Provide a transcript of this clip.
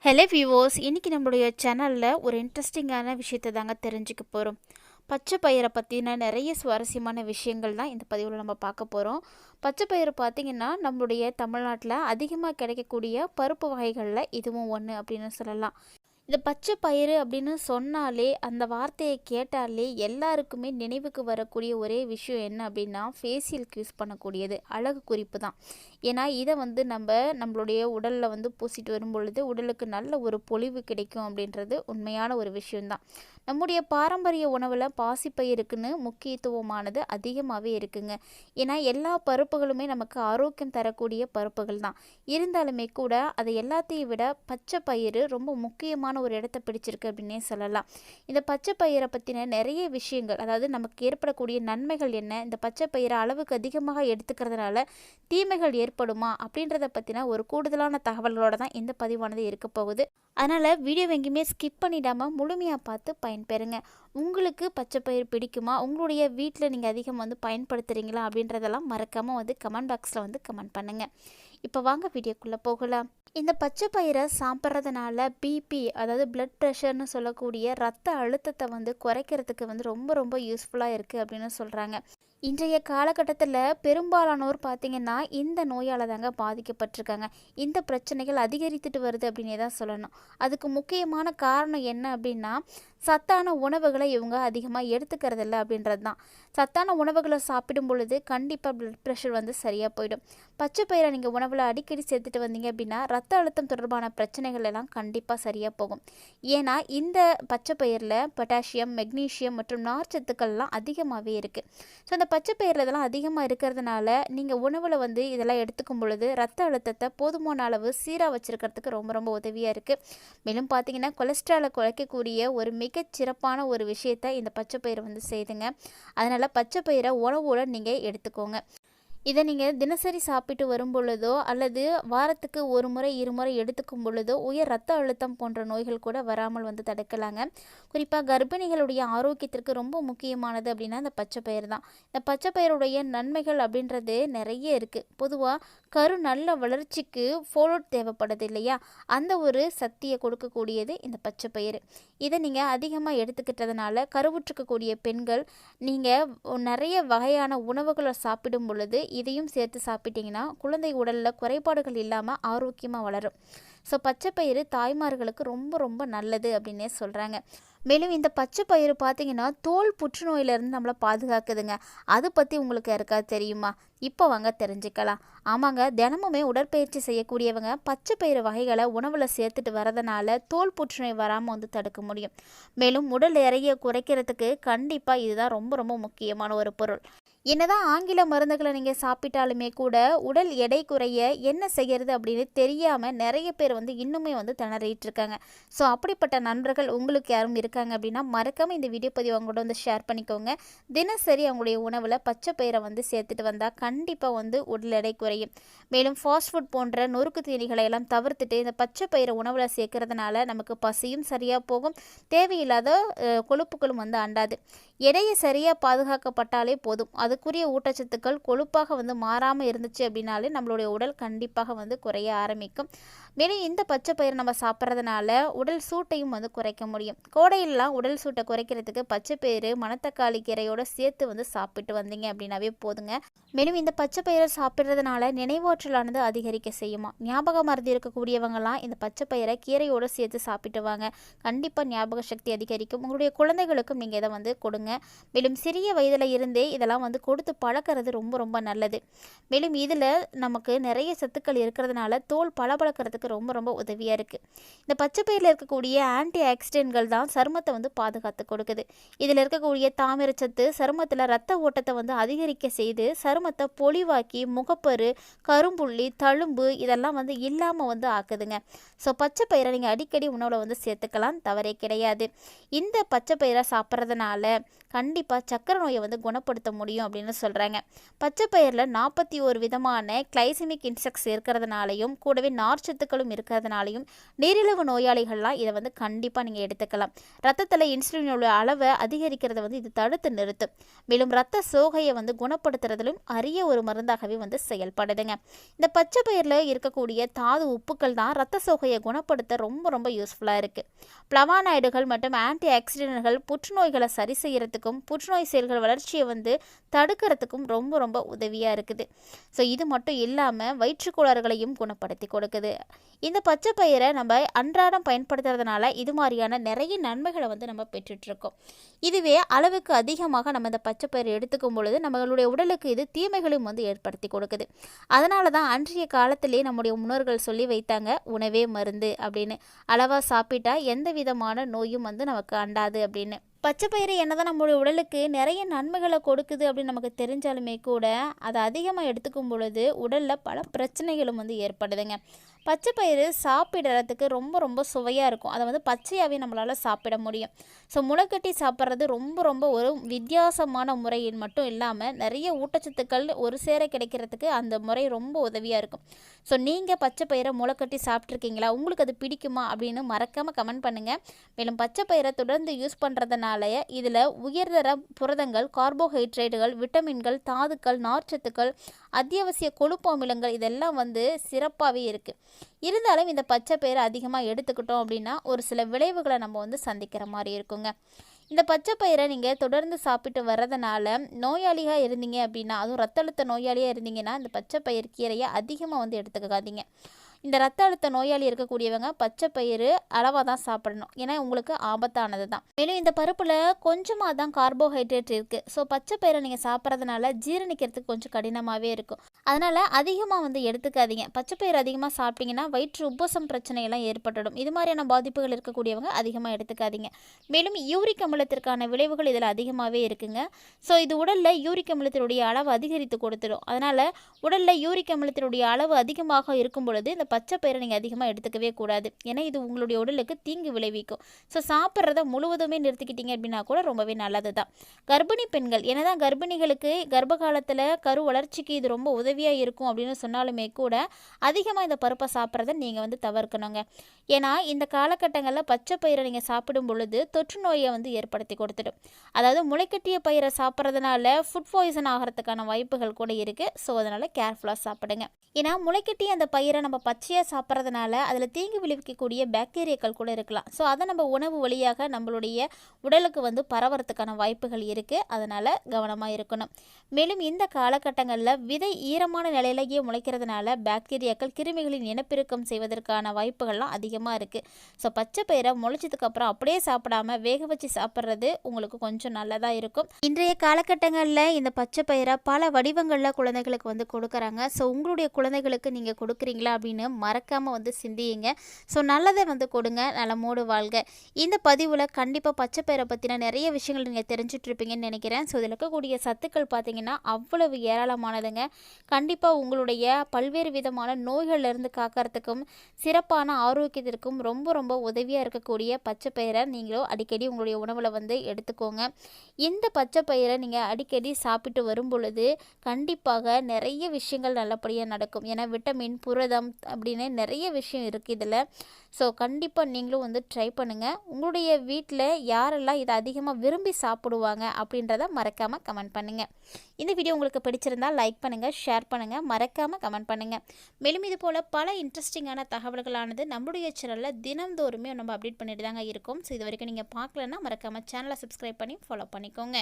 Hello viewers, இன்றைக்கி நம்மளுடைய சேனலில் ஒரு இன்ட்ரெஸ்டிங்கான விஷயத்தை தாங்க தெரிஞ்சுக்க போகிறோம். பச்சை பயிரை பற்றின நிறைய சுவாரஸ்யமான விஷயங்கள் தான் இந்த பதிவில் நம்ம பார்க்க போகிறோம். பச்சை பயிறு பார்த்திங்கன்னா நம்மளுடைய தமிழ்நாட்டில் அதிகமாக கிடைக்கக்கூடிய பருப்பு வகைகளில் இதுவும் ஒன்று அப்படின்னு சொல்லலாம். இந்த பச்சை பயிறு அப்படின்னு சொன்னாலே, அந்த வார்த்தையை கேட்டாலே எல்லாருக்குமே நினைவுக்கு வரக்கூடிய ஒரே விஷயம் என்ன அப்படின்னா, ஃபேஷியலுக்கு யூஸ் பண்ணக்கூடியது அழகு குறிப்பு தான். ஏன்னா இதை நம்மளுடைய உடலில் பூசிட்டு வரும் பொழுது உடலுக்கு நல்ல ஒரு பொலிவு கிடைக்கும் அப்படின்றது உண்மையான ஒரு விஷயம்தான். நம்முடைய பாரம்பரிய உணவில் பாசிப்பயிருக்குன்னு முக்கியத்துவமானது அதிகமாகவே இருக்குங்க. ஏன்னா எல்லா பருப்புகளுமே நமக்கு ஆரோக்கியம் தரக்கூடிய பருப்புகள் தான். இருந்தாலுமே கூட அதை எல்லாத்தையும் விட பச்சை பயிறு ரொம்ப முக்கியமான ஒரு இடத்த பிடிச்சிருக்கு அப்படின்னே சொல்லலாம். இந்த பச்சை பயிரை பற்றின நிறைய விஷயங்கள், அதாவது நமக்கு ஏற்படக்கூடிய நன்மைகள் என்ன, இந்த பச்சை பயிரை அளவுக்கு அதிகமாக எடுத்துக்கிறதுனால தீமைகள் ஏற்படுமா அப்படின்றத பற்றின ஒரு கூடுதலான தகவல்களோட தான் இந்த பதிவானது இருக்க போகுது. அதனால் வீடியோ எங்கேயுமே ஸ்கிப் பண்ணிடாமல் முழுமையாக பார்த்து பயன்பெறுங்க. உங்களுக்கு பச்சை பயிர் பிடிக்குமா, உங்களுடைய வீட்டில் நீங்கள் அதிகம் பயன்படுத்துகிறீங்களா அப்படின்றதெல்லாம் மறக்காமல் கமெண்ட் பாக்ஸில் கமெண்ட் பண்ணுங்கள். இப்போ வாங்க வீடியோக்குள்ளே போகலாம். இந்த பச்சை பயிரை சாப்பிட்றதுனால பிபி, அதாவது பிளட் ப்ரெஷர்னு சொல்லக்கூடிய ரத்த அழுத்தத்தை குறைக்கிறதுக்கு ரொம்ப ரொம்ப யூஸ்ஃபுல்லாக இருக்குது அப்படின்னு சொல்கிறாங்க. இன்றைய காலகட்டத்தில் பெரும்பாலானோர் பார்த்திங்கன்னா இந்த நோயால் தாங்க பாதிக்கப்பட்டிருக்காங்க. இந்த பிரச்சனைகள் அதிகரித்துட்டு வருது அப்படின்னே தான் சொல்லணும். அதுக்கு முக்கியமான காரணம் என்ன அப்படின்னா, சத்தான உணவுகளை இவங்க அதிகமாக எடுத்துக்கிறதில்ல அப்படின்றது தான். சத்தான உணவுகளை சாப்பிடும் பொழுது கண்டிப்பாக பிளட் ப்ரெஷர் சரியாக போயிடும். பச்சை பயிரை நீங்கள் உணவில் அடிக்கடி சேர்த்துட்டு வந்தீங்க அப்படின்னா ரத்த அழுத்தம் தொடர்பான பிரச்சனைகள் எல்லாம் கண்டிப்பாக சரியாக போகும். ஏன்னா இந்த பச்சை பயிரில் பொட்டாசியம், மெக்னீஷியம் மற்றும் நார்ச்சத்துக்கள்லாம் அதிகமாகவே இருக்குது. ஸோ அந்த பச்சை பயிரில் இதெல்லாம் அதிகமாக இருக்கிறதுனால நீங்கள் உணவில் இதெல்லாம் எடுத்துக்கும் பொழுது ரத்த அழுத்தத்தை போதுமான அளவு சீராக வச்சுருக்கிறதுக்கு ரொம்ப ரொம்ப உதவியாக இருக்குது. மேலும் பார்த்திங்கன்னா கொலஸ்ட்ராலை குறைக்கக்கூடிய ஒரு மிகச்சிறப்பான ஒரு விஷயத்தை இந்த பச்சை பயிரை செய்துங்க. அதனால் பச்சை பயிரை உணவோடு நீங்கள் எடுத்துக்கோங்க. இதை நீங்கள் தினசரி சாப்பிட்டு வரும் பொழுதோ அல்லது வாரத்துக்கு ஒரு முறை இருமுறை எடுத்துக்கும் பொழுதோ உயர் ரத்த அழுத்தம் போன்ற நோய்கள் கூட வராமல் தடுக்கலாங்க. குறிப்பாக கர்ப்பிணிகளுடைய ஆரோக்கியத்திற்கு ரொம்ப முக்கியமானது அப்படின்னா இந்த பச்சை பயிர் தான். இந்த பச்சை பயிරුடைய நன்மைகள் அப்படின்றது நிறைய இருக்குது. பொதுவாக கரு நல்ல வளர்ச்சிக்கு ஃபோலோட் தேவைப்படுது இல்லையா, அந்த ஒரு சக்தியை கொடுக்கக்கூடியது இந்த பச்சை பயிறு. இதை நீங்கள் அதிகமாக எடுத்துக்கிட்டதுனால கருவுற்றுக்கக்கூடிய பெண்கள் நீங்கள் நிறைய வகையான உணவுகளை சாப்பிடும் பொழுது இதையும் சேர்த்து சாப்பிட்டிங்கன்னா குழந்தை உடலில் குறைபாடுகள் இல்லாமல் ஆரோக்கியமாக வளரும். ஸோ பச்சை பயிறு தாய்மார்களுக்கு ரொம்ப ரொம்ப நல்லது அப்படின்னே சொல்கிறாங்க. மேலும் இந்த பச்சை பயிறு பார்த்திங்கன்னா தோல் புற்றுநோயிலேருந்து நம்மளை பாதுகாக்குதுங்க. அதை பற்றி உங்களுக்கு யாருக்காவது தெரியுமா? இப்போ வாங்க தெரிஞ்சுக்கலாம். ஆமாங்க, தினமுமே உடற்பயிற்சி செய்யக்கூடியவங்க பச்சை பயிறு வகைகளை உணவில் சேர்த்துட்டு வரதுனால தோல் புற்றுநோய் வராமல் தடுக்க முடியும். மேலும் உடல் எடையை குறைக்கிறதுக்கு கண்டிப்பாக இதுதான் ரொம்ப ரொம்ப முக்கியமான ஒரு பொருள். என்னதான் ஆங்கில மருந்துகளை நீங்கள் சாப்பிட்டாலுமே கூட உடல் எடை குறைய என்ன செய்கிறது அப்படின்னு தெரியாமல் நிறைய பேர் இன்னுமே திணறிட்டு இருக்காங்க. ஸோ அப்படிப்பட்ட நண்பர்கள் உங்களுக்கு யாரும் இருக்காங்க அப்படின்னா மறக்காமல் இந்த வீடியோ பதிவு அவங்களோட ஷேர் பண்ணிக்கோங்க. தினசரி அவங்களுடைய உணவில் பச்சை பயிரை சேர்த்துட்டு வந்தால் கண்டிப்பாக உடல் எடை குறையும். மேலும் ஃபாஸ்ட் ஃபுட் போன்ற நொறுக்கு தீனிகளை எல்லாம் தவிர்த்துட்டு இந்த பச்சை பயிரை உணவில் சேர்க்கறதுனால நமக்கு பசியும் சரியாக போகும், தேவையில்லாத கொழுப்புகளும் அண்டாது. எடையை சரியாக பாதுகாக்கப்பட்டாலே போதும். அதுக்குரிய ஊட்டச்சத்துக்கள் கொழுப்பாக மாறாமல் இருந்துச்சு அப்படின்னாலே நம்மளுடைய உடல் கண்டிப்பாக குறைய ஆரம்பிக்கும். மேலும் இந்த பச்சை பயிரை நம்ம சாப்பிட்றதுனால உடல் சூட்டையும் குறைக்க முடியும். கோடையிலலாம் உடல் சூட்டை குறைக்கிறதுக்கு பச்சை பயிறு மணத்தக்காளி கீரையோடு சேர்த்து சாப்பிட்டு வந்தீங்க அப்படின்னாவே போதுங்க. மேலும் இந்த பச்சை பயிரை சாப்பிட்றதுனால நினைவாற்றலானது அதிகரிக்க செய்யுமா. ஞாபக மறதி இருக்கக்கூடியவங்கலாம் இந்த பச்சை பயிரை கீரையோடு சேர்த்து சாப்பிட்டு வாங்க. கண்டிப்பாக ஞாபக சக்தி அதிகரிக்கும். உங்களுடைய குழந்தைகளுக்கும் நீங்கள் இதை கொடுங்க. மேலும் சிறிய வயதில் இருந்தே இதெல்லாம் கொடுத்து பழக்கிறது ரொம்ப ரொம்ப நல்லது. மேலும் இதில் நமக்கு நிறைய சத்துக்கள் இருக்கிறதுனால தோல் பளபளக்கிறதுக்கு ரொம்ப ரொம்ப உதவியாக இருக்குது. இந்த பச்சை பயிரில் இருக்கக்கூடிய ஆன்டி ஆக்சிடென்ட்கள் தான் சருமத்தை பாதுகாத்து கொடுக்குது. இதில் இருக்கக்கூடிய தாமிரச்சத்து சருமத்தில் ரத்த ஓட்டத்தை அதிகரிக்க செய்து சருமத்தை பொலிவாக்கி முகப்பரு, கரும்புள்ளி, தழும்பு இதெல்லாம் இல்லாமல் ஆக்குதுங்க. ஸோ பச்சை பயிரை நீங்கள் அடிக்கடி உணவில் சேர்த்துக்கலாம், தவறே கிடையாது. இந்த பச்சை பயிரை சாப்பிட்றதுனால கண்டிப்பாக சக்கரை நோயை குணப்படுத்த முடியும் அப்படின்னு சொல்கிறாங்க. பச்சை பயிரில் 41 விதமான கிளைசிமிக் இன்செக்ட்ஸ் இருக்கிறதுனாலையும் கூடவே நார்ச்சத்துக்களும் இருக்கிறதுனாலையும் நீரிழிவு நோயாளிகள்லாம் இதை வந்து கண்டிப்பாக நீங்கள் எடுத்துக்கலாம். ரத்தத்தில் இன்சுலினோட அளவை அதிகரிக்கிறத வந்து இது தடுத்து நிறுத்தும். மேலும் ரத்த சோகையை வந்து குணப்படுத்துறதிலும் அரிய ஒரு மருந்தாகவே வந்து செயல்படுதுங்க. இந்த பச்சை பயிரில் இருக்கக்கூடிய தாது உப்புக்கள் தான் ரத்த சோகையை குணப்படுத்த ரொம்ப ரொம்ப யூஸ்ஃபுல்லாக இருக்குது. பிளவானாய்டுகள் மற்றும் ஆன்டி ஆக்சிடென்ட்கள் புற்றுநோய்களை சரி செய்யறதுக்கும் புற்றுநோய் செல்கள் வளர்ச்சியை வந்து தடுக்கிறதுக்கும் ரொம்ப ரொம்ப உதவியாக இருக்குது. ஸோ இது மட்டும் இல்லாமல் வயிற்றுக்கோளாறுகளையும் குணப்படுத்தி கொடுக்குது. இந்த பச்சை பயிரை நம்ம அன்றாடம் பயன்படுத்துறதுனால இது மாதிரியான நிறைய நன்மைகளை வந்து நம்ம பெற்றுட்ருக்கோம். இதுவே அளவுக்கு அதிகமாக நம்ம இந்த பச்சை பயிரை எடுத்துக்கும் பொழுது நம்மளுடைய உடலுக்கு இது தீமைகளையும் வந்து ஏற்படுத்தி கொடுக்குது. அதனால தான் அன்றைய காலத்திலே நம்முடைய முன்னோர்கள் சொல்லி வைத்தாங்க, உணவே மருந்து அப்படின்னு. அளவாக சாப்பிட்டா எந்த விதமான நோயும் வந்து நமக்கு அண்டாது அப்படின்னு. பச்சை பயிறு என்னதான் நம்மளுடைய உடலுக்கு நிறைய நன்மைகளை கொடுக்குது அப்படின்னு நமக்கு தெரிஞ்சாலுமே கூட அதை அதிகமாக எடுத்துக்கும் பொழுது உடலில் பல பிரச்சனைகளும் வந்து ஏற்படுதுங்க. பச்சை பயிறு சாப்பிட்றதுக்கு ரொம்ப ரொம்ப சுவையாக இருக்கும். அதை வந்து பச்சையாகவே நம்மளால் சாப்பிட முடியும். ஸோ முளைக்கட்டி சாப்பிட்றது ரொம்ப ரொம்ப ஒரு வித்தியாசமான முறையில் மட்டும் இல்லாமல் நிறைய ஊட்டச்சத்துக்கள் ஒரு சேர கிடைக்கிறதுக்கு அந்த முறை ரொம்ப உதவியாக இருக்கும். ஸோ நீங்கள் பச்சை பயிரை முளைக்கட்டி சாப்பிட்ருக்கீங்களா? உங்களுக்கு அது பிடிக்குமா அப்படின்னு மறக்காமல் கமெண்ட் பண்ணுங்கள். மேலும் பச்சை பயிரை தொடர்ந்து யூஸ் பண்ணுறதுனால இதில் உயர்தர புரதங்கள், கார்போஹைட்ரேட்டுகள், விட்டமின்கள், தாதுக்கள், நார்ச்சத்துக்கள், அத்தியாவசிய கொழுப்பு அமிலங்கள் இதெல்லாம் வந்து சிறப்பாகவே இருக்குது. இருந்தாலும் இந்த பச்சை பயிரை அதிகமாக எடுத்துக்கிட்டோம் அப்படின்னா ஒரு சில விளைவுகளை நம்ம வந்து சந்திக்கிற மாதிரி இருக்குங்க. இந்த பச்சை பயிரை நீங்கள் தொடர்ந்து சாப்பிட்டு வர்றதுனால நோயாளியாக இருந்தீங்க அப்படின்னா, அதுவும் ரத்த அழுத்த நோயாளியாக இருந்தீங்கன்னா இந்த பச்சை பயிர் கீரையை அதிகமாக வந்து எடுத்துக்காதீங்க. இந்த ரத்த அழுத்த நோயாளி இருக்கக்கூடியவங்க பச்சை பயிறு அளவாக தான் சாப்பிடணும். ஏன்னா உங்களுக்கு ஆபத்தானது தான். மேலும் இந்த பருப்பில் கொஞ்சமாக தான் கார்போஹைட்ரேட் இருக்குது. ஸோ பச்சை பயிரை நீங்கள் சாப்பிட்றதுனால ஜீரணிக்கிறதுக்கு கொஞ்சம் கடினமாகவே இருக்கும். அதனால் அதிகமாக வந்து எடுத்துக்காதீங்க. பச்சை பயிறு அதிகமாக சாப்பிட்டீங்கன்னா வயிற்று உப்பசம் பிரச்சனையெல்லாம் ஏற்பட்டுடும். இது மாதிரியான பாதிப்புகள் இருக்கக்கூடியவங்க அதிகமாக எடுத்துக்காதீங்க. மேலும் யூரிக் அமிலத்திற்கான விளைவுகள் இதில் அதிகமாகவே இருக்குங்க. ஸோ இது உடலில் யூரிக் அமிலத்தினுடைய அளவு அதிகரித்து கொடுத்துடும். அதனால் உடலில் யூரிக் அமிலத்தினுடைய அளவு அதிகமாக இருக்கும் பொழுது இந்த பச்சை பயிரை நீங்கள் அதிகமாக எடுத்துக்கவே கூடாது. ஏன்னா இது உங்களுடைய உடலுக்கு தீங்கு விளைவிக்கும். ஸோ சாப்பிட்றத முழுவதுமே நிறுத்திக்கிட்டீங்க அப்படின்னா கூட ரொம்பவே நல்லது தான். கர்ப்பிணி பெண்கள் என்னதான் கர்ப்பிணிகளுக்கு கர்ப்ப காலத்தில் கரு வளர்ச்சிக்கு இது ரொம்ப உதவியாக இருக்கும் அப்படின்னு சொன்னாலுமே கூட அதிகமாக இந்த பருப்பை சாப்பிட்றத நீங்கள் வந்து தவிர்க்கணுங்க. ஏன்னா இந்த காலகட்டங்களில் பச்சை பயிரை நீங்கள் சாப்பிடும் பொழுது தொற்று நோயை வந்து ஏற்படுத்தி கொடுத்துடும். அதாவது முளைக்கட்டிய பயிரை சாப்பிட்றதுனால ஃபுட் பாய்சன் ஆகிறதுக்கான வாய்ப்புகள் கூட இருக்குது. ஸோ அதனால் கேர்ஃபுல்லாக சாப்பிடுங்க. ஏன்னா முளைக்கட்டிய அந்த பயிரை நம்ம பச்சையாக சாப்பிட்றதுனால அதில் தீங்கு விளைவிக்கக்கூடிய பாக்டீரியாக்கள் கூட இருக்கலாம். ஸோ அதை நம்ம உணவு வழியாக நம்மளுடைய உடலுக்கு வந்து பரவறதுக்கான வாய்ப்புகள் இருக்குது. அதனால் கவனமாக இருக்கணும். மேலும் இந்த காலகட்டங்களில் விதை ஈரமான நிலையிலேயே முளைக்கிறதுனால பாக்டீரியாக்கள் கிருமிகளின் இனப்பெருக்கம் செய்வதற்கான வாய்ப்புகள்லாம் அதிகமாக இருக்குது. ஸோ பச்சை பயிரை முளைச்சதுக்கப்புறம் அப்படியே சாப்பிடாம வேக வச்சு சாப்பிட்றது உங்களுக்கு கொஞ்சம் நல்லதாக இருக்கும். இன்றைய காலகட்டங்களில் இந்த பச்சை பயிரை பல வடிவங்களில் குழந்தைகளுக்கு வந்து கொடுக்குறாங்க. ஸோ உங்களுடைய குழந்தைகளுக்கு நீங்கள் கொடுக்குறீங்களா அப்படின்னு மறக்காமல் வந்து சிந்தியுங்க. ஸோ நல்லதை வந்து கொடுங்க, நலமோடு வாழ்க. இந்த பதிவில் கண்டிப்பாக பச்சை பயிரை பற்றின நிறைய விஷயங்கள் நீங்கள் தெரிஞ்சிட்ருப்பீங்கன்னு நினைக்கிறேன். ஸோ இதில் இருக்கக்கூடிய சத்துக்கள் பார்த்திங்கன்னா அவ்வளவு ஏராளமானதுங்க. கண்டிப்பாக உங்களுடைய பல்வேறு விதமான நோய்களிலிருந்து காக்கிறதுக்கும் சிறப்பான ஆரோக்கியத்திற்கும் ரொம்ப ரொம்ப உதவியாக இருக்கக்கூடிய பச்சை பயிரை நீங்களும் அடிக்கடி உங்களுடைய உணவில் வந்து எடுத்துக்கோங்க. இந்த பச்சை பயிரை நீங்கள் அடிக்கடி சாப்பிட்டு வரும் பொழுது கண்டிப்பாக நிறைய விஷயங்கள் நல்லபடியாக நடக்கும். ஏன்னா விட்டமின், புரதம் அப்படின்னு நிறைய விஷயம் இருக்குது இதில். ஸோ கண்டிப்பாக நீங்களும் வந்து ட்ரை பண்ணுங்கள். உங்களுடைய வீட்டில் யாரெல்லாம் இதை அதிகமாக விரும்பி சாப்பிடுவாங்க அப்படின்றத மறக்காமல் கமெண்ட் பண்ணுங்கள். இந்த வீடியோ உங்களுக்கு பிடிச்சிருந்தால் லைக் பண்ணுங்கள், ஷேர் பண்ணுங்கள், மறக்காமல் கமெண்ட் பண்ணுங்கள். மேலும் இது போல் பல இன்ட்ரெஸ்டிங்கான தகவல்களானது நம்மளுடைய சேனலில் தினந்தோறுமே நம்ம அப்டேட் பண்ணிட்டு தாங்க இருக்கோம். ஸோ இது வரைக்கும் நீங்கள் பார்க்கலன்னா மறக்காமல் சேனலை சப்ஸ்கிரைப் பண்ணி ஃபாலோ பண்ணிக்கோங்க.